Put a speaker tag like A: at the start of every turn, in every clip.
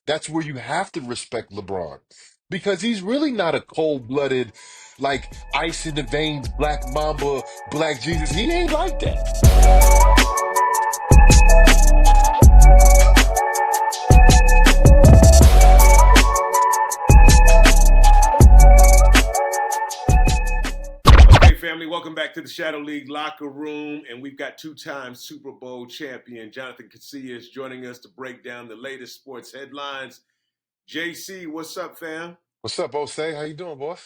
A: that's where you have to respect LeBron because he's really not a cold-blooded, like ice in the veins, black mamba, black Jesus. He ain't like that.
B: Hey, family, welcome back to the Shadow League Locker Room. And we've got two-time Super Bowl champion Jonathan Casillas joining us to break down the latest sports headlines. JC, what's up, fam?
A: What's up, Osei? How you doing, boss?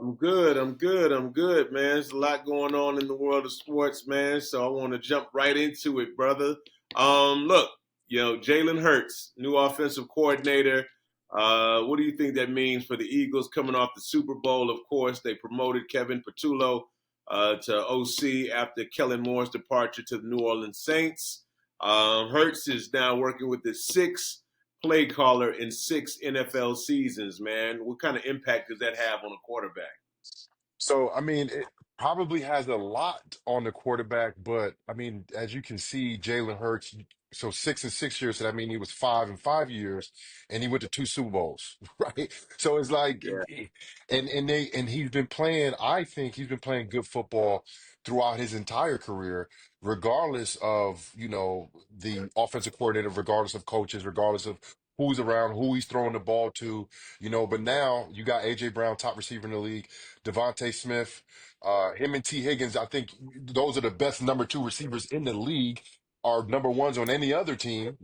B: I'm good, man. There's a lot going on in the world of sports, man. So I want to jump right into it, brother. Look, Jalen Hurts, new offensive coordinator. What do you think that means for the Eagles coming off the Super Bowl? Of course, they promoted Kevin Patullo to OC after Kellen Moore's departure to the New Orleans Saints. Hurts is now working with the sixth play caller in six NFL seasons, man. What kind of impact does that have on a quarterback?
A: So, I mean, it probably has a lot on the quarterback, but I mean, as you can see, Jalen Hurts, so 6 and 6 years, so that mean he was 5 in 5 years, and he went to two Super Bowls, right? So it's like,
B: Yeah,
A: and he's been playing, I think he's been playing good football throughout his entire career, regardless of, the offensive coordinator, regardless of coaches, regardless of who's around, who he's throwing the ball to, but now you got AJ Brown, top receiver in the league. Devontae Smith, him and T. Higgins, I think those are the best number two receivers in the league, are number ones on any other team.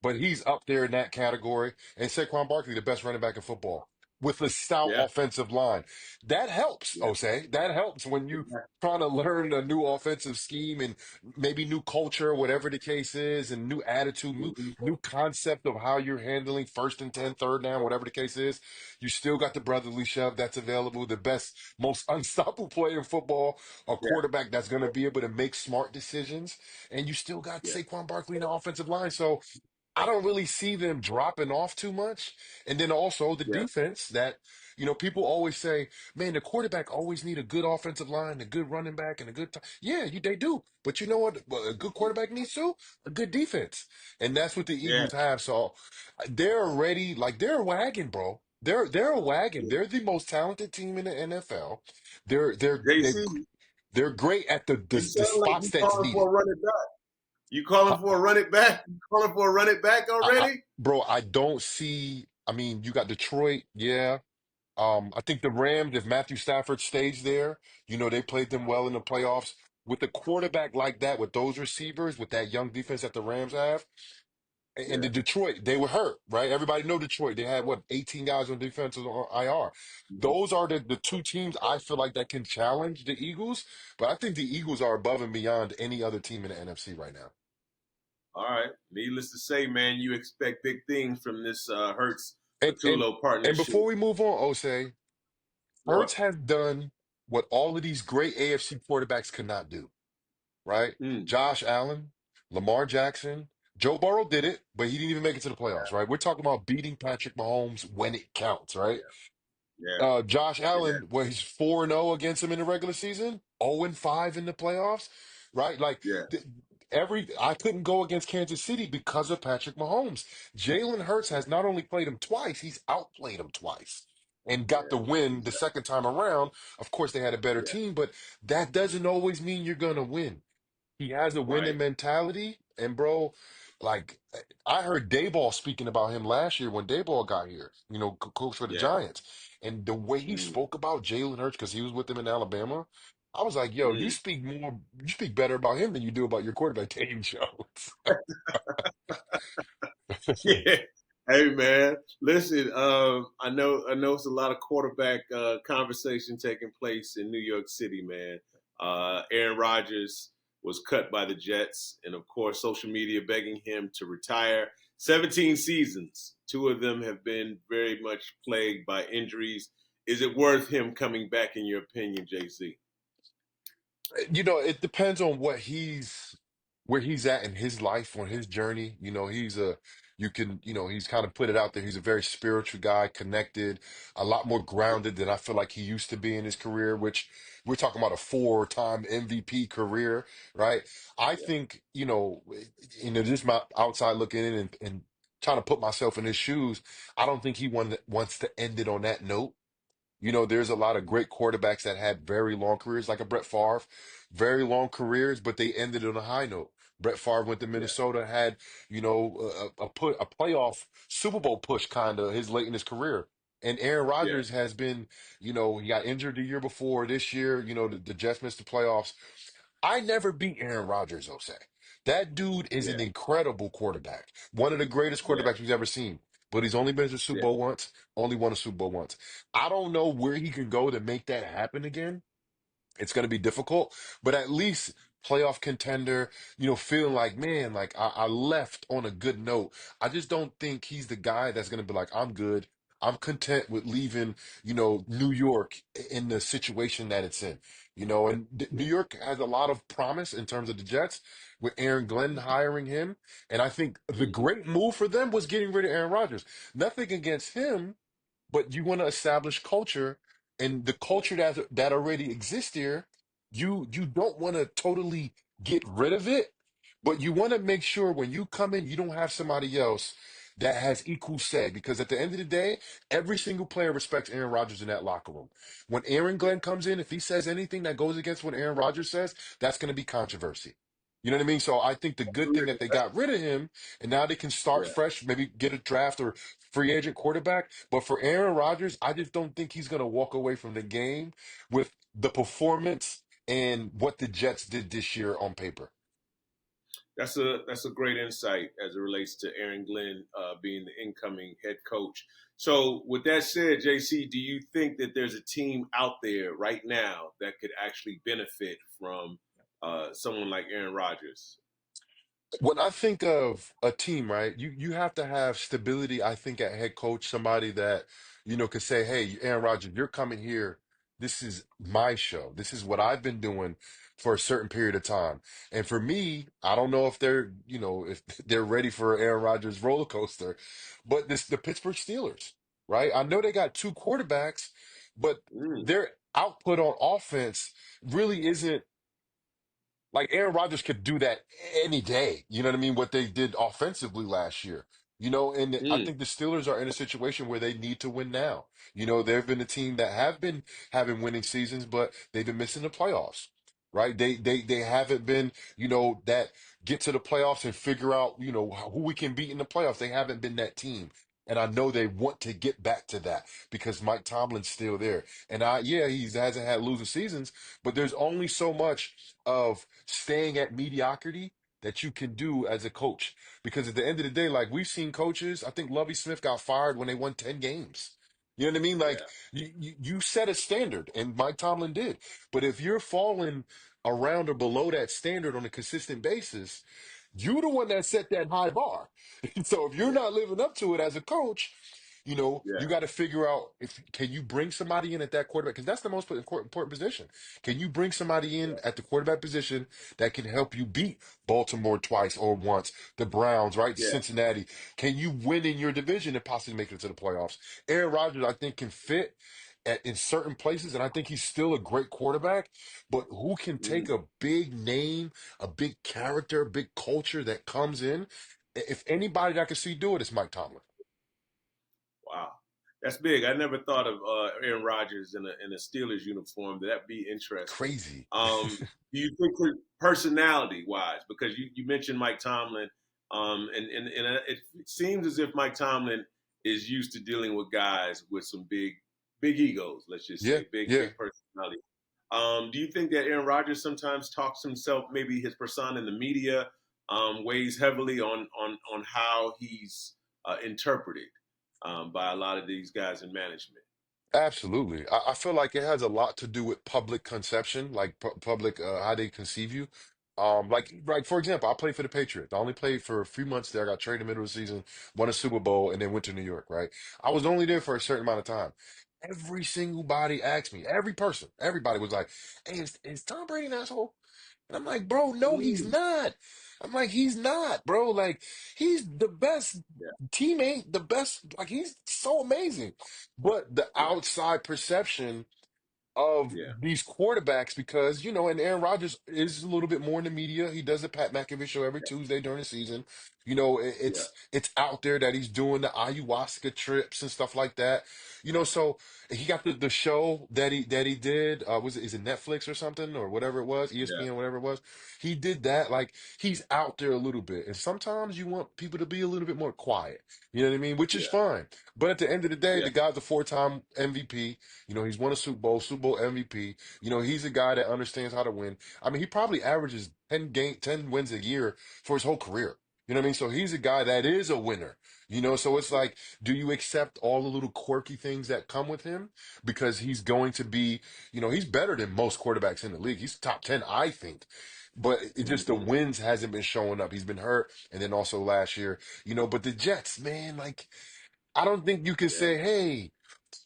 A: But he's up there in that category. And Saquon Barkley, the best running back in football, with a stout
B: yeah,
A: offensive line. That helps,
B: yeah.
A: Osei. That helps when you
B: Yeah.
A: trying to learn a new offensive scheme and maybe new culture, whatever the case is, and new attitude, new
B: Mhm.
A: new concept of how you're handling first and 10, third down, whatever the case is. You still got the brotherly shove that's available, the best, most unstoppable player in football, a
B: Yeah,
A: quarterback that's going to be able to make smart decisions, and you still got
B: yeah,
A: Saquon Barkley in the offensive line. So I don't really see them dropping off too much. And then also the
B: yeah,
A: defense that, people always say, man, the quarterback always need a good offensive line, a good running back, and a good. Yeah, they do. But you know what? A good quarterback needs too? A good defense. And that's what the
B: yeah.
A: Eagles have. So they're ready. Like they're a wagon, bro. They're a wagon.
B: Yeah.
A: They're the most talented team in the NFL. They're they're they're
B: JC,
A: they're great at the
B: you
A: the, the
B: sound like
A: spots
B: you
A: that's
B: calling for
A: needed.
B: a running back. You calling for a running back? You calling for a running back already?
A: Bro, I don't see. I mean, you got Detroit, yeah. I think the Rams, if Matthew Stafford stays there, they played them well in the playoffs. With a quarterback like that, with those receivers, with that young defense that the Rams have, and
B: Yeah.
A: the Detroit, they were hurt, right? Everybody know Detroit. They had what, 18 guys on defense on IR.
B: Mhm.
A: Those are the two teams I feel like that can challenge the Eagles, but I think the Eagles are above and beyond any other team in the NFC right now.
B: All right. Needless to say, man, you expect big things from this Hertz
A: And and
B: Patullo
A: and
B: partnership.
A: before we move on, Osei,
B: Sure.
A: Hurts has done what all of these great AFC quarterbacks could not do, right?
B: Mm.
A: Josh Allen, Lamar Jackson, Joe Burrow did it, but he didn't even make it to the playoffs, right? We're talking about beating Patrick Mahomes when it counts, right?
B: Yeah. Yeah.
A: Josh
B: Yeah.
A: Allen, he's 4-0 against him in the regular season, 0-5 in the playoffs, right? Like
B: Yeah.
A: th- I couldn't go against Kansas City because of Patrick Mahomes. Jalen Hurts has not only played him twice, he's outplayed him twice and got
B: Yeah.
A: the win the
B: Exactly.
A: second time around. Of course, they had a better
B: Yeah.
A: team, but that doesn't always mean you're gonna win. He has a winning
B: Right.
A: mentality. And bro, like I heard Dayball speaking about him last year when Dayball got here, coach for the
B: Yeah.
A: Giants. And the way he
B: Mm.
A: spoke about Jalen Hurts, because he was with him in Alabama, I was like, yo,
B: Mm.
A: you speak better about him than you do about your quarterback, Dave Jones.
B: Yeah. Hey man, listen. I know it's a lot of quarterback conversation taking place in New York City, man. Aaron Rodgers was cut by the Jets, and of course, social media begging him to retire. 17 seasons. Two of them have been very much plagued by injuries. Is it worth him coming back, in your opinion, JC?
A: It depends on where he's at in his life, on his journey. He's kind of put it out there. He's a very spiritual guy, connected, a lot more grounded than I feel like he used to be in his career, which we're talking about a four-time MVP career, right? I
B: Yeah.
A: think, just my outside looking in and trying to put myself in his shoes. I don't think he wants to end it on that note. There's a lot of great quarterbacks that had very long careers, like a Brett Favre, very long careers, but they ended on a high note. Brett Favre went to
B: Yeah,
A: Minnesota, had, a playoff Super Bowl push kind of his late in his career. And Aaron
B: yeah,
A: Rodgers has been, he got injured the year before. This year, the Jets missed the playoffs. I never beat Aaron Rodgers, Jose. That dude is
B: yeah,
A: an incredible quarterback, one of the greatest
B: yeah,
A: quarterbacks we've ever seen. But he's only been to the Super
B: yeah.
A: Bowl once, only won a Super Bowl once. I don't know where he can go to make that happen again. It's going to be difficult, but at least playoff contender, feeling like, man, like I left on a good note. I just don't think he's the guy that's going to be like, I'm good. I'm content with leaving, New York in the situation that it's in, and New York has a lot of promise in terms of the Jets with Aaron Glenn hiring him. And I think the
B: Mm-hmm.
A: great move for them was getting rid of Aaron Rodgers. Nothing against him, but you want to establish culture, and the culture that already exists here, you don't want to totally get rid of it, but you want to make sure when you come in, you don't have somebody else that has equal say. Because at the end of the day, every single player respects Aaron Rodgers in that locker room. When Aaron
B: Yeah,
A: Glenn comes in, if he says anything that goes against what Aaron Rodgers says, that's going to be controversy. You know what I mean? So I think the good thing that they got rid of him, and now they can start
B: yeah.
A: fresh, maybe get a draft or free agent quarterback. But for Aaron Rodgers, I just don't think he's going to walk away from the game with the performance and what the Jets did this year on paper.
B: That's a great insight as it relates to Aaron Glenn being the incoming head coach. So, with that said, JC, do you think that there's a team out there right now that could actually benefit from someone like Aaron Rodgers?
A: When I think of a team, right, you have to have stability, I think, at head coach, somebody that, could say, hey, Aaron Rodgers, you're coming here. This is my show. This is what I've been doing for a certain period of time. And for me, I don't know if if they're ready for Aaron Rodgers roller coaster, but the Pittsburgh Steelers, right? I know they got two quarterbacks, but
B: Mm,
A: their output on offense really isn't like Aaron Rodgers could do that any day. You know what I mean? What they did offensively last year. And I
B: mm,
A: think the Steelers are in a situation where they need to win now. They've been a team that have been having winning seasons, but they've been missing the playoffs. Right? They haven't been, that get to the playoffs and figure out, who we can beat in the playoffs. They haven't been that team. And I know they want to get back to that because Mike Tomlin's still there. And yeah, he hasn't had losing seasons, but there's only so much of staying at mediocrity that you can do as a coach. Because at the end of the day, like we've seen coaches, I think Lovie Smith got fired when they won 10 games. You know what I mean? Like
B: yeah,
A: you set a standard, and Mike Tomlin did. But if you're falling around or below that standard on a consistent basis, you're the one that set that high bar. So if you're
B: yeah,
A: not living up to it as a coach,
B: yeah,
A: you got to figure out if can you bring somebody in at that quarterback, because that's the most important position. Can you bring somebody in
B: yeah,
A: at the quarterback position that can help you beat Baltimore twice or once, the Browns, right?
B: yeah.
A: Cincinnati. Can you win in your division and possibly make it to the playoffs? Aaron Rodgers, I think, can fit in certain places, and I think he's still a great quarterback. But who can take
B: Mm.
A: a big name, a big character, a big culture that comes in? If anybody that I can see do it, it's Mike Tomlin.
B: Wow, that's big. I never thought of Aaron Rodgers in a Steelers uniform. That'd be interesting.
A: Crazy.
B: Do you think personality wise, because you mentioned Mike Tomlin, and it seems as if Mike Tomlin is used to dealing with guys with some big egos. Let's just
A: Yeah,
B: say big
A: yeah.
B: personality. Do you think that Aaron Rodgers sometimes talks himself, maybe his persona in the media, weighs heavily on how he's interpreted by a lot of these guys in management?
A: Absolutely. I feel like it has a lot to do with public conception, like public how they conceive you. Like for example, I played for the Patriots. I only played for a few months there. I got traded in the middle of the season, won a Super Bowl, and then went to New York, right? I was only there for a certain amount of time. Every single body asked me, every person, everybody was like, "Hey, is Tom Brady an asshole?" And I'm like, bro, no, he's
B: Mm,
A: not. I'm like, he's not, bro. Like, he's the best
B: yeah,
A: teammate, the best, like, he's so amazing. But the
B: yeah,
A: outside perception of
B: Yeah.
A: these quarterbacks because, and Aaron Rodgers is a little bit more in the media. He does the Pat McAfee show every
B: Yeah.
A: Tuesday during the season.
B: Yeah.
A: It's out there that he's doing the ayahuasca trips and stuff like that. So he got the show that he did. Is it Netflix or something or whatever it was,
B: Yeah.
A: ESPN, whatever it was. He did that. Like he's out there a little bit. And sometimes you want people to be a little bit more quiet. You know what I mean? Which is
B: Yeah.
A: fine. But at the end of the day,
B: Yeah.
A: the guy's a four-time MVP. He's won a Super Bowl MVP. He's a guy that understands how to win. I mean, he probably averages 10 wins a year for his whole career. You know what I mean? So he's a guy that is a winner. So it's
B: Yeah.
A: like, do you accept all the little quirky things that come with him? Because he's going to be, he's better than most quarterbacks in the league. He's top 10, I think. But it just the
B: Hmm.
A: wins hasn't been showing up. He's been hurt, and then also last year, but the Jets, man, like I don't think you can
B: Yeah.
A: say, hey,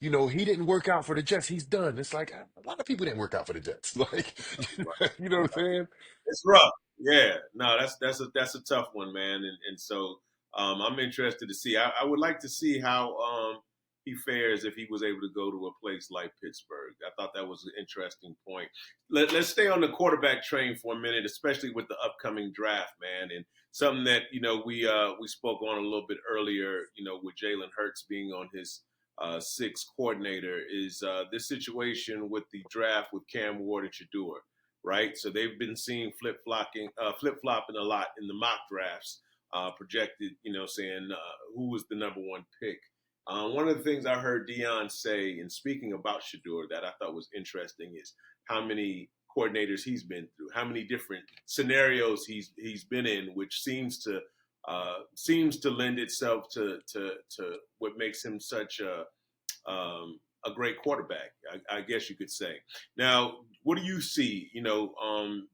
A: he didn't work out for the Jets. He's done. It's like a lot of people didn't work out for the Jets. Like,
B: Right.
A: you know what I'm saying?
B: It's rough. Yeah, no, that's a tough one, man. And so I'm interested to see. I would like to see how he fares if he was able to go to a place like Pittsburgh. I thought that was an interesting point. Let's stay on the quarterback train for a minute, especially with the upcoming draft, man. And something that we spoke on a little bit earlier, with Jalen Hurts being on his sixth coordinator, is this situation with the draft with Cam Ward and Shador, right? So they've been seeing flip flopping a lot in the mock drafts, projected, saying who was the number one pick. One of the things I heard Dion say in speaking about Shador that I thought was interesting is how many coordinators he's been through, how many different scenarios he's been in, which seems to lend itself to what makes him such a great quarterback, I guess you could say. Now, what do you see?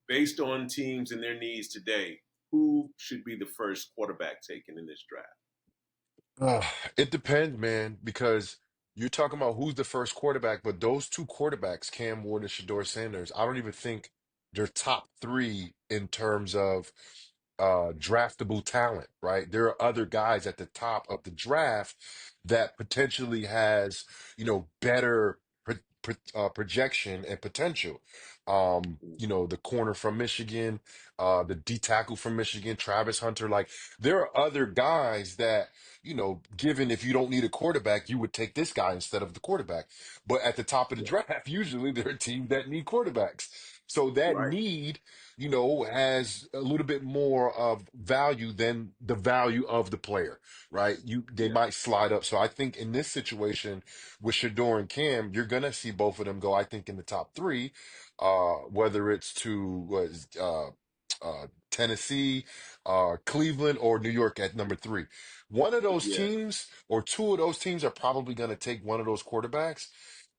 B: Based on teams and their needs today, who should be the first quarterback taken in this draft?
A: Uh, it depends, man, because you're talking about who's the first quarterback, but those two quarterbacks, Cam Ward and Shador Sanders, I don't even think they're top three in terms of draftable talent, right? There are other guys at the top of the draft that potentially has, better projection and potential. The corner from Michigan, the D tackle from Michigan, Travis Hunter, like there are other guys that given if you don't need a quarterback, you would take this guy instead of the quarterback. But at the top of the
B: Yeah.
A: draft, usually there are teams that need quarterbacks. So that
B: Right.
A: need, has a little bit more of value than the value of the player, right? They
B: Yeah.
A: might slide up. So I think in this situation with Shador and Cam, you're gonna see both of them go, I think, in the top three, whether it's to Tennessee, Cleveland, or New York at number three. One of those
B: Yeah.
A: teams or two of those teams are probably going to take one of those quarterbacks.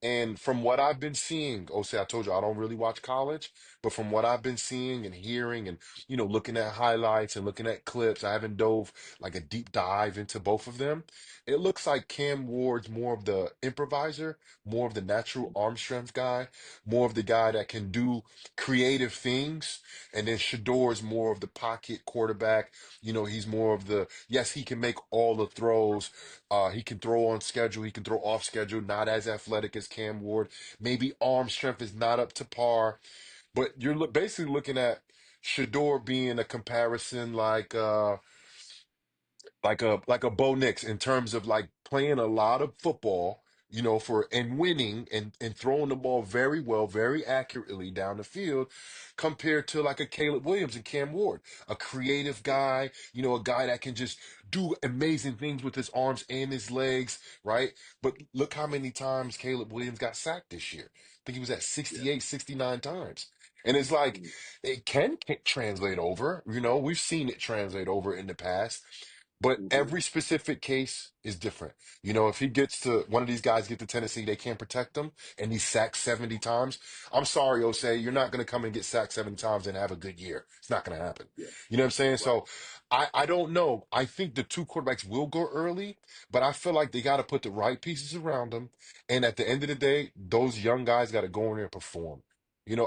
A: And from what I've been seeing, Osei, I told you I don't really watch college, but from what I've been seeing and hearing and, looking at highlights and looking at clips, I haven't dove like a deep dive into both of them. It looks like Cam Ward's more of the improviser, more of the natural arm strength guy, more of the guy that can do creative things. And then Shador's more of the pocket quarterback. He's more of yes, he can make all the throws. He can throw on schedule. He can throw off schedule. Not as athletic as Cam Ward. Maybe arm strength is not up to par. But you're basically looking at Shador being a comparison like a Bo Nix in terms of like playing a lot of football, for and winning and throwing the ball very well, very accurately down the field, compared to like a Caleb Williams and Cam Ward, a creative guy, a guy that can just do amazing things with his arms and his legs, right? But look how many times Caleb Williams got sacked this year. I think he was at
B: Yeah.
A: 68, 69 times. And it's like it can translate over, we've seen it translate over in the past. But
B: Mm-hmm.
A: every specific case is different. If he gets to one of these guys get to Tennessee, they can't protect him, and he's sacked 70 times. I'm sorry, Osei, you're not going to come and get sacked 70 times and have a good year. It's not going to happen.
B: Yeah.
A: You know what I'm saying?
B: Right.
A: So I don't know. I think the two quarterbacks will go early, but I feel like they got to put the right pieces around them. And at the end of the day, those young guys got to go in there and perform.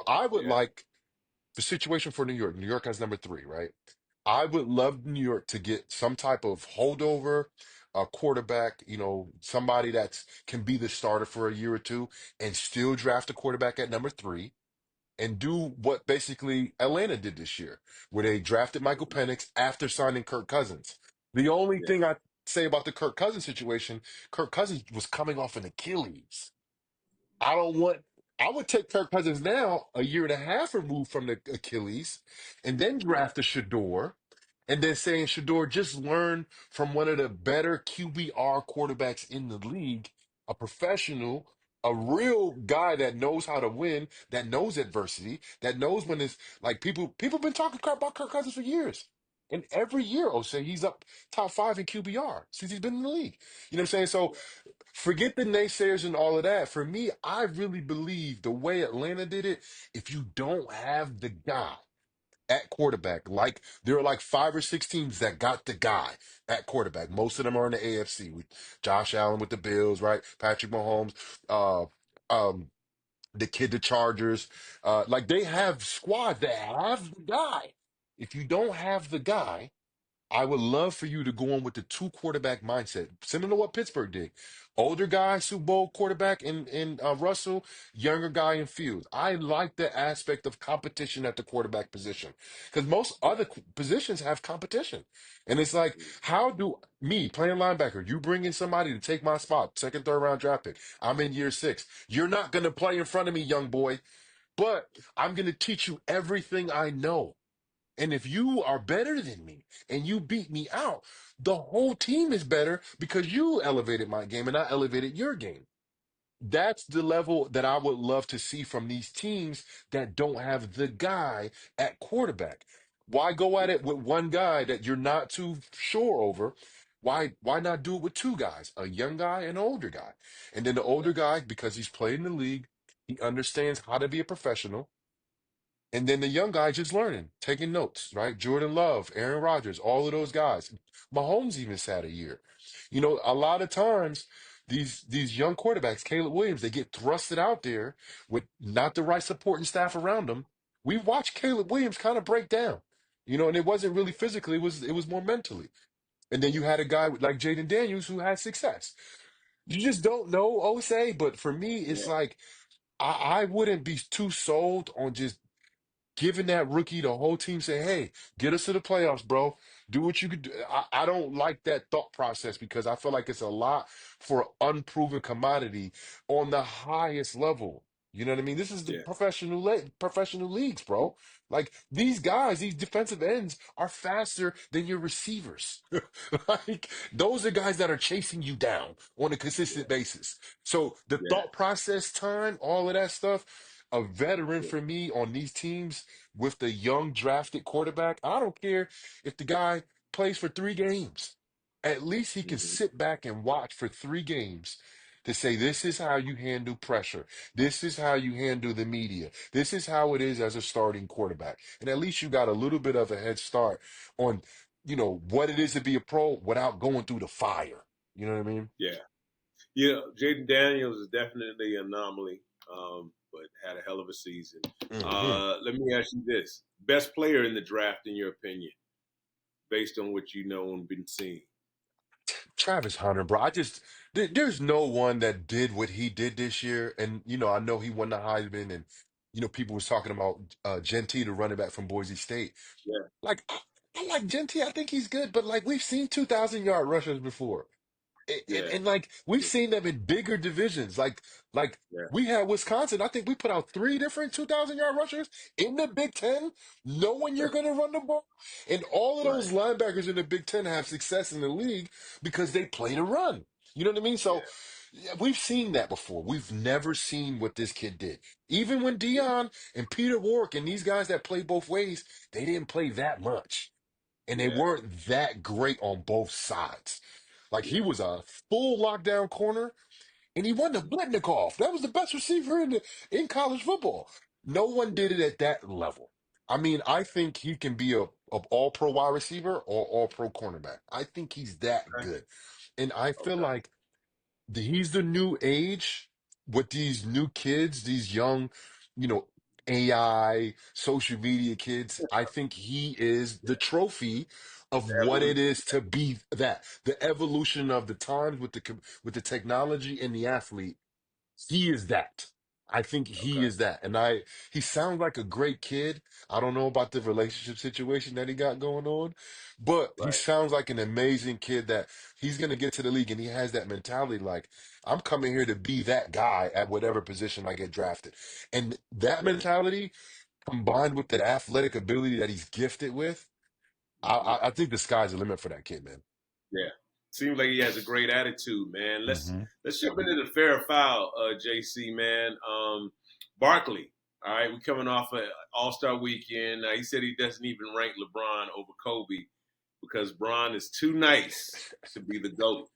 A: I would
B: Yeah.
A: like the situation for New York. New York has number three, right? I would love New York to get some type of holdover, a quarterback, somebody that's can be the starter for a year or two and still draft a quarterback at number three and do what basically Atlanta did this year, where they drafted Michael Penix after signing Kirk Cousins. The only
B: Yeah.
A: thing I say about the Kirk Cousins situation, Kirk Cousins was coming off an Achilles. I don't want. I would take Kirk Cousins now, a year and a half removed from the Achilles, and then draft a Shador, and then saying Shador just learn from one of the better QBR quarterbacks in the league, a professional, a real guy that knows how to win, that knows adversity, that knows when it's like people been talking crap about Kirk Cousins for years. And every year, say he's up top five in QBR since he's been in the league. You know what I'm saying? So forget the naysayers and all of that. For me, I really believe the way Atlanta did it, if you don't have the guy at quarterback, like there are like five or six teams that got the guy at quarterback. Most of them are in the AFC with Josh Allen with the Bills, right? Patrick Mahomes, uh, um, the kid, the Chargers. Like they have squads that have the guy. If you don't have the guy, I would love for you to go on with the two quarterback mindset, similar to what Pittsburgh did. Older guy, Super Bowl quarterback in Russell, younger guy in Fields. I like the aspect of competition at the quarterback position because most other positions have competition. And it's like, how do me playing linebacker, you bring in somebody to take my spot, second, third round draft pick. I'm in year six. You're not going to play in front of me, young boy, but I'm going to teach you everything I know. And if you are better than me and you beat me out, the whole team is better because you elevated my game and I elevated your game. That's the level that I would love to see from these teams that don't have the guy at quarterback. Why go at it with one guy that you're not too sure over? Why not do it with two guys, a young guy and an older guy? And then the older guy, because he's played in the league, he understands how to be a professional. And then the young guy just learning, taking notes, right? Jordan Love, Aaron Rodgers, all of those guys. Mahomes even sat a year. A lot of times these young quarterbacks, Caleb Williams, they get thrusted out there with not the right supporting staff around them. We watched Caleb Williams kind of break down, and it wasn't really physically, it was more mentally. And then you had a guy like Jaden Daniels who had success. You just don't know, Osei, but for me, it's
B: Yeah.
A: like I wouldn't be too sold on just giving that rookie the whole team say, hey, get us to the playoffs, bro. Do what you could do. I don't like that thought process because I feel like it's a lot for an unproven commodity on the highest level. You know what I mean? This is the
B: Yeah.
A: professional leagues, bro. Like these guys, these defensive ends are faster than your receivers. Like those are guys that are chasing you down on a consistent basis. So the
B: Yeah.
A: thought process time, all of that stuff, a veteran
B: Yeah.
A: for me on these teams with the young drafted quarterback, I don't care if the guy plays for 3 games. At least he can
B: Hmm.
A: sit back and watch for 3 games to say, this is how you handle pressure. This is how you handle the media. This is how it is as a starting quarterback. And at least you got a little bit of a head start on, what it is to be a pro without going through the fire. You know what I mean?
B: Yeah. Jaden Daniels is definitely an anomaly, but had a hell of a season.
A: Hmm.
B: Let me ask you this: best player in the draft, in your opinion, based on what you know and been seeing?
A: Travis Hunter, bro. There's no one that did what he did this year. And, I know he won the Heisman and, people was talking about Gentee, the running back from Boise State.
B: Yeah.
A: Like, I like Gentee. I think he's good, but like we've seen 2,000-yard rushers before. And,
B: Yeah.
A: and like we've seen them in bigger divisions. Like
B: Yeah.
A: we had Wisconsin. I think we put out three different 2,000-yard rushers in the Big Ten, knowing you're going to run the ball. And all of
B: Right.
A: those linebackers in the Big Ten have success in the league because they play to run. You know what I mean?
B: Yeah.
A: So yeah, we've seen that before. We've never seen what this kid did. Even when
B: Yeah.
A: Dion and Peter Warrick and these guys that play both ways, they didn't play that much. And they
B: Yeah.
A: weren't that great on both sides. Like he
B: Yeah.
A: was a full lockdown corner, and he won the Blitnikoff. That was the best receiver in college football. No one did it at that level. I mean, I think he can be a all pro wide receiver or all pro cornerback. I think he's that
B: Okay.
A: good, and I feel
B: Okay.
A: like he's the new age with these new kids, these young, you know, AI, social media kids. I think he is the trophy of
B: The
A: what it
B: evolution.
A: is to be that. The evolution of the times with with the technology and the athlete. He is that. I think he
B: Okay.
A: is that. And he sounds like a great kid. I don't know about the relationship situation that he got going on, but he
B: Right.
A: sounds like an amazing kid that he's going to get to the league and he has that mentality like, I'm coming here to be that guy at whatever position I get drafted. And that
B: Yeah.
A: mentality combined with that athletic ability that he's gifted with,
B: Hmm.
A: I think the sky's the limit for that kid, man.
B: Yeah. Seems like he has a great attitude, man.
A: Hmm.
B: Let's jump into the fair foul, JC, man. Barkley. All right, we're coming off an All Star weekend. He said he doesn't even rank LeBron over Kobe because Bron is too nice to be the GOAT.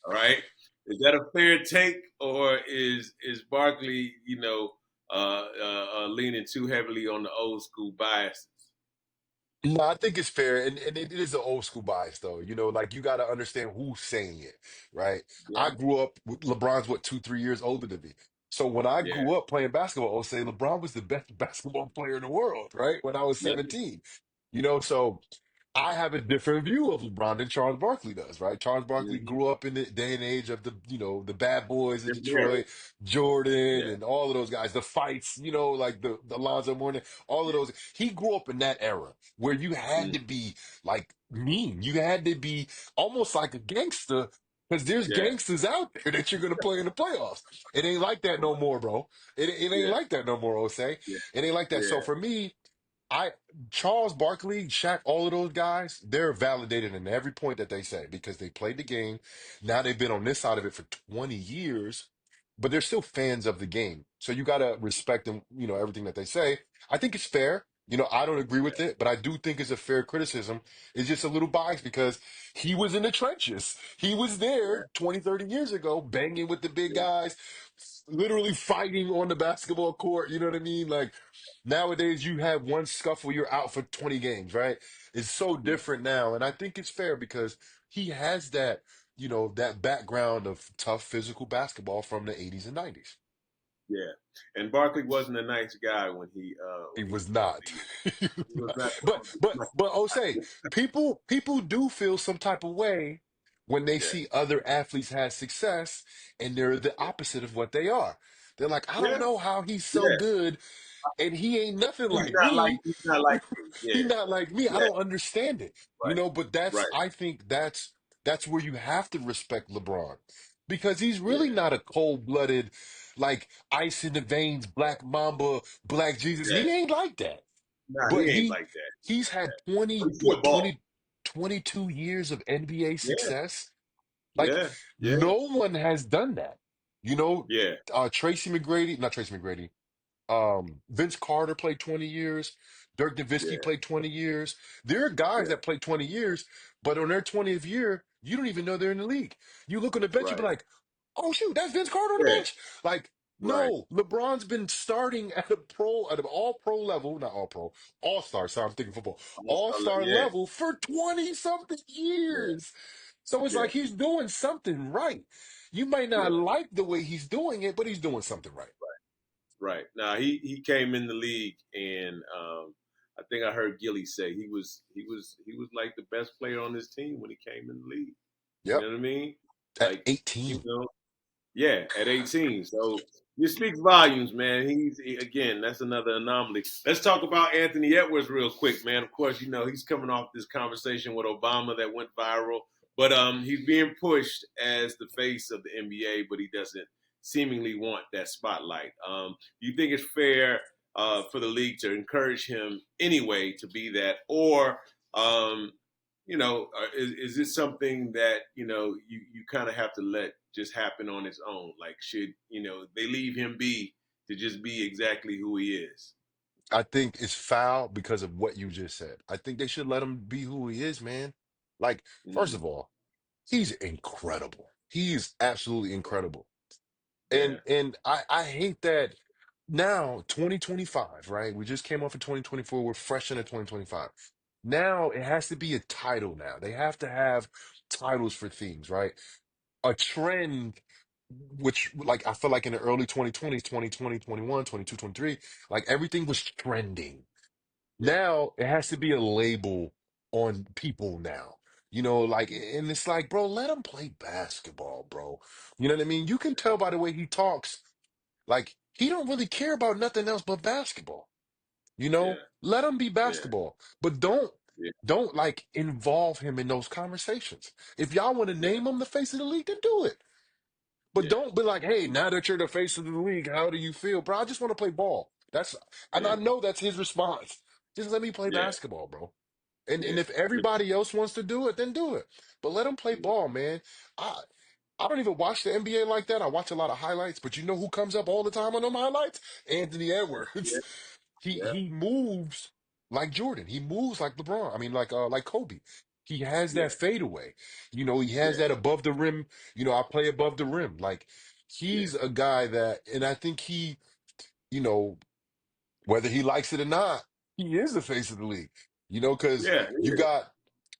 B: All right, is that a fair take, or is Barkley, leaning too heavily on the old school biases?
A: No, I think it's fair, and it is an old school bias, though. You know, like you got to understand who's saying it, right?
B: Yeah,
A: I grew up with LeBron's what 2, 3 years older than me, so when I
B: yeah,
A: grew up playing basketball, I'll say LeBron was the best basketball player in the world, right? When I was
B: yeah,
A: 17, you know, so I have a different view of LeBron than Charles Barkley does, right? Charles Barkley
B: mm-hmm.
A: grew up in the day and age of the bad boys in
B: Different era.
A: Detroit, Jordan,
B: Yeah,
A: and all of those guys, the fights, like the Alonzo Mourning, all of those. He grew up in that era where you had
B: mm,
A: to be like mean. You had to be almost like a gangster because there's
B: yeah,
A: gangsters out there that you're gonna play in the playoffs. It ain't like that no more, bro. It ain't
B: yeah,
A: like that no more, Osei.
B: yeah,
A: It ain't like that.
B: yeah,
A: So for me, I Charles Barkley, Shaq, all of those guys, they're validated in every point that they say because they played the game. Now they've been on this side of it for 20 years, but they're still fans of the game. So you gotta respect them, everything that they say. I think it's fair. I don't agree with it, but I do think it's a fair criticism. It's just a little biased because he was in the trenches. He was
B: yeah,
A: there 20, 30 years ago, banging with the big
B: yeah,
A: guys, literally fighting on the basketball court. You know what I mean? Like, nowadays, you have one scuffle, you're out for 20 games, right? It's so
B: mm,
A: different now. And I think it's fair because he has that, that background of tough physical basketball from the 80s and 90s.
B: yeah. And Barkley wasn't a nice guy
A: He
B: when he
A: was
B: was in the
A: not.
B: league.
A: He was
B: He was
A: not.
B: not.
A: But Jose, people do feel some type of way when they
B: Yeah,
A: see other athletes have success and they're the
B: yeah,
A: opposite of what they are. They're like, I don't
B: yeah,
A: know how he's so
B: yeah.
A: good and he ain't nothing like me.
B: He's not like me.
A: He
B: Yeah,
A: not like me. I
B: yeah.
A: don't understand it.
B: Right,
A: But
B: right.
A: I think that's where you have to respect LeBron because he's
B: Yeah.
A: really not a cold-blooded, like ice in the veins, black mamba, black Jesus.
B: Yeah.
A: He ain't like that.
B: Nah,
A: But
B: he ain't like that.
A: he's had
B: But
A: 20,
B: he still
A: what,
B: ball.
A: 22 years of NBA
B: Yeah,
A: success. Like
B: yeah, yeah,
A: no one has done that. You know,
B: yeah,
A: Tracy McGrady, not Tracy McGrady. Vince Carter played 20 years. Dirk Nowitzki
B: yeah.
A: played 20 years. There are guys
B: Yeah.
A: that play 20 years, but on their 20th year, you don't even know they're in the league. You look on the bench, you be
B: Right.
A: like, oh shoot, that's Vince Carter on the
B: Yeah.
A: bench. Like,
B: Right.
A: no, LeBron's been starting at an all pro level, not all pro, all star. Sorry, I'm thinking football, all star
B: Yeah.
A: level for 20 something
B: Yeah.
A: years. So it's
B: Yeah.
A: like he's doing something right. You might not
B: Yeah.
A: like the way he's doing it, but he's doing something right.
B: Right. Now he came in the league and I think I heard Gilly say he was like the best player on his team when he came in the league. You
A: Yep.
B: know what I mean?
A: At
B: Like,
A: 18.
B: yeah, at 18. So this speaks volumes, man. Again, that's another anomaly. Let's talk about Anthony Edwards real quick, man. Of course, he's coming off this conversation with Obama that went viral, but he's being pushed as the face of the NBA, but he doesn't seemingly want that spotlight. Do you think it's fair for the league to encourage him anyway to be that, or um, is this something that you kind of have to let just happen on its own? Like, should they leave him be to just be exactly who he is?
A: I think it's foul because of what you just said. I think they should let him be who he is, man. Like, first
B: Mm,
A: of all, he's incredible. He is absolutely incredible.
B: yeah,
A: And I hate that now, 2025, right? We just came off of 2024. We're fresh into 2025. Now it has to be a title now. They have to have titles for things, right? A trend which like I feel like in the early 2020s, 2020, 21, 22, 23, like everything was trending.
B: yeah,
A: Now it has to be a label. on people now. You know, like, and it's like, bro, let him play basketball, bro. You know what I mean? You can tell by the way he talks, like he don't really care about nothing else but basketball. You know,
B: Yeah.
A: let him be
B: Yeah.
A: basketball, but don't
B: Yeah.
A: don't like involve him in those conversations. If y'all want to
B: Yeah.
A: name him the face of the league, then do it. But
B: Yeah.
A: don't be like, hey, now that you're the face of the league, how do you feel, bro? I just want to play ball. And
B: Yeah.
A: I know that's his response. Just let me play
B: Yeah.
A: basketball, bro. And
B: Yeah.
A: if everybody else wants to do it, then do it. But let him play
B: Yeah.
A: ball, man. I I don't even watch the NBA like that. I watch a lot of highlights, but you know who comes up all the time on them highlights? Anthony
B: Yeah.
A: Edwards.
B: Yeah.
A: He moves like Jordan. He moves like LeBron. I mean, like Kobe. He has
B: Yeah.
A: that fadeaway. You know, he has
B: Yeah.
A: that above the rim. You know, I play above the rim. Like
B: Yeah.
A: he's a guy that, and I think he, you know, whether he likes it or not, he is the face of the league. You know, because
B: Yeah.
A: you got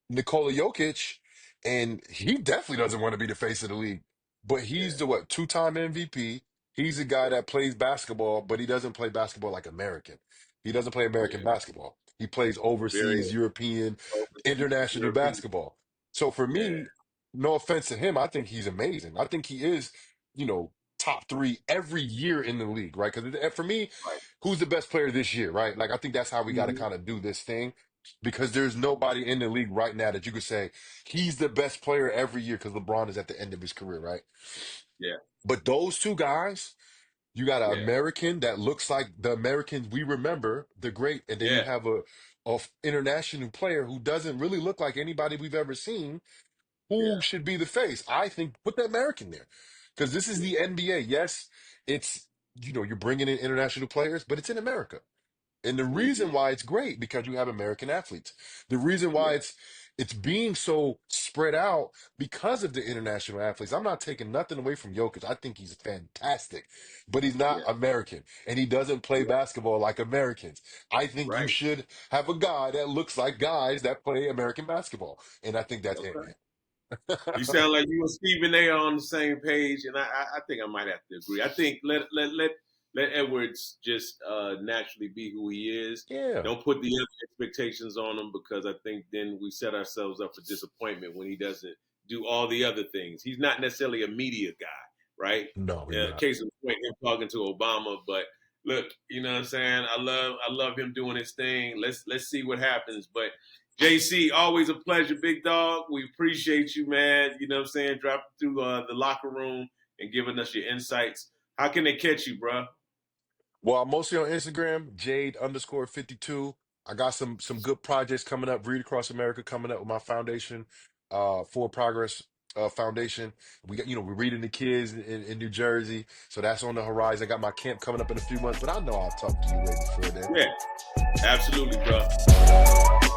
A: Nikola Jokic, and he definitely doesn't want to be the face of the league. But he's
B: Yeah.
A: the what, two-time MVP. He's a guy
B: Yeah.
A: that plays basketball, but he doesn't play basketball like American. He doesn't play American
B: Yeah.
A: basketball. He plays
B: Very
A: overseas, European,
B: overseas
A: international
B: European.
A: basketball. So for
B: Yeah.
A: me, no offense to him, I think he's amazing. I think he is, you know, top three every year in the league, right? Because for me,
B: Right.
A: who's the best player this year, right? Like I think that's how we got to
B: Hmm.
A: kind of do this thing because there's nobody in the league right now that you could say he's the best player every year because LeBron is at the end of his career, right?
B: Yeah.
A: But those two guys, you got an
B: Yeah.
A: American that looks like the Americans we remember, the great, and then you
B: Yeah.
A: have a international player who doesn't really look like anybody we've ever seen. Who
B: Yeah.
A: should be the face? I think put the American there because this is
B: Yeah.
A: the NBA. Yes, it's you're bringing in international players, but it's in America. And the reason
B: Hmm.
A: why it's great because you have American athletes. The reason why
B: Yeah.
A: it's being so spread out because of the international athletes. I'm not taking nothing away from Jokic. I think he's fantastic, but he's not
B: Yeah.
A: American and he doesn't play
B: Yeah.
A: basketball like Americans. I think you
B: Right.
A: should have a guy that looks like guys that play American basketball. And I think that's it,
B: Okay.
A: man.
B: You sound like you and Stephen A are on the same page, and I think I might have to agree. I think let Edwards just naturally be who he is.
A: Yeah.
B: Don't put the other expectations on him because I think then we set ourselves up for disappointment when he doesn't do all the other things. He's not necessarily a media guy, right?
A: No, he's not.
B: Case in point, him talking to Obama. But look, you know what I'm saying? I love him doing his thing. Let's see what happens. But JC, always a pleasure, big dog. We appreciate you, man. You know what I'm saying? Dropping through the locker room and giving us your insights. How can they catch you, bro?
A: Well, I'm mostly on Instagram, Jade_52. I got some good projects coming up, Read Across America coming up with my foundation, For Progress Foundation. We got, we're reading the kids in New Jersey, so that's on the horizon. I got my camp coming up in a few months, but I know I'll talk to you way before then.
B: Yeah, absolutely, bro.